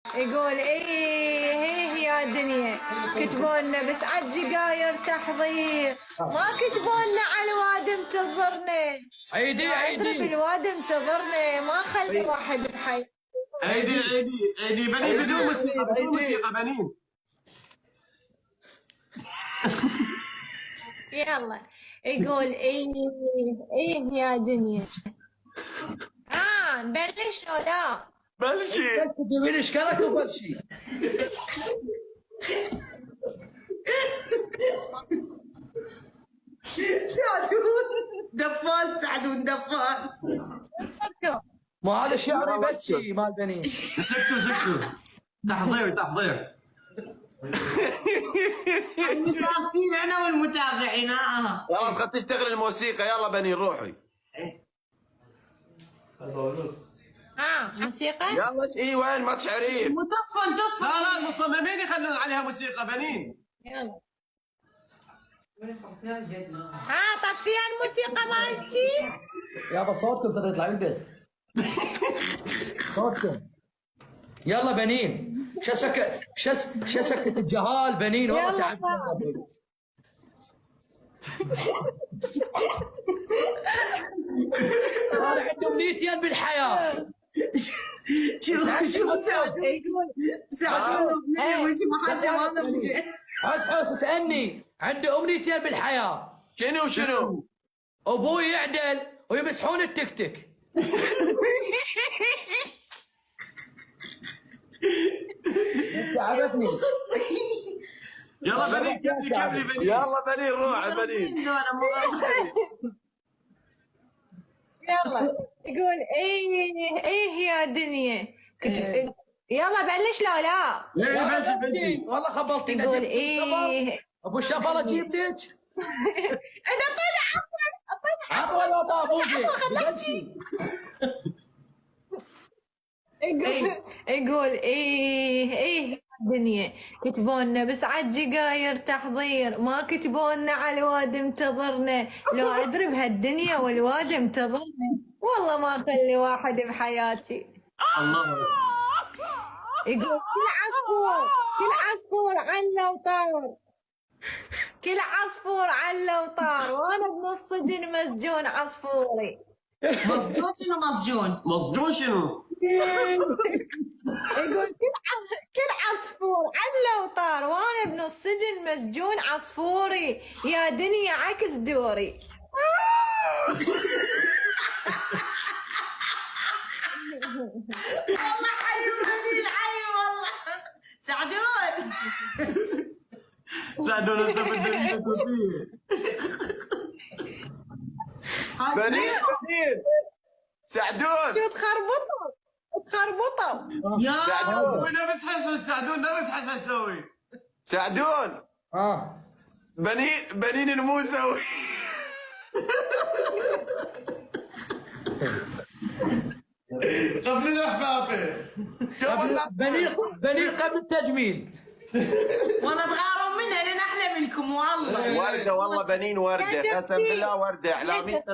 يقول ايه يا دنيا، كتبوا لنا بس عالجقاير تحضير، ما كتبوا لنا على الواد انتظرنا. عيدي اضرب الواد انتظرنا، ما خلي واحد بحي. عيدي بنين بدون موسيقى، بدون موسيقى بنين. يلا يقول ايه يا دنيا. نبلش ولا بلشي من اشكالك وبلشي. سعدون دفان، سعدون دفان. ما هذا شعري بس شي مال بنين. سكتوا تحضير. مساكتين انا والمتابعين. خلاص خد تشتغل الموسيقى. يلا بنين روحي. موسيقى. يلا اي وين ما تشعرين؟ تصفن. لا المصممين يخلون عليها موسيقى بنين. يلا طفيها الموسيقى مالتي. يابا صوتكم ترى يطلع من البيت. صوتكم. يلا بنين. شو سكت الجهال بنين والله تعبت. هذا عنده امنيتين بالحياه. شوف سعدون الاغنيه وانت ما حد جوابك. حس اسالني. عنده امنيتين بالحياه. شنو؟ ابوي يعدل ويمسحون التيك تك. تعبتني. يلا بنين كملي بنين. يلا بنين روح بنين. يلا يقول ايه يا دنيا. يلا بلش لا بلشي. والله خبلتني. يقول ايه ابو الشفره اجيب لك. انا طلع عفوا يا بابوجي. يقول ايه الدنيا، كتبوا لنا بس عالجقاير تحضير، ما كتبوا لنا على الواد انتظرنا. لو اضرب هالدنيا والواد انتظرنا، والله ما اخلي واحد بحياتي. الله. يقول كل عصفور علّى وطار، كل عصفور علّى وطار، وانا بنص سجن مسجون عصفوري. مسجون شنو؟ مسجون شنو؟ يقول كل عصفور علّى وطار، وانا بنص سجن مسجون عصفوري، يا دنيا عكس دوري. والله حي بنين حي والله. سعدون استفد بنين سعدون. شو تخربطوا يا سعدون نفس حس سعدون نفس حس اسوي. سعدون بنين مو سوي. قبل الاحبابه. بنين قبل التجميل. والله تغاروا منها لين احلى منكم والله. وردة والله بنين وردة قسم بالله وردة اعلامية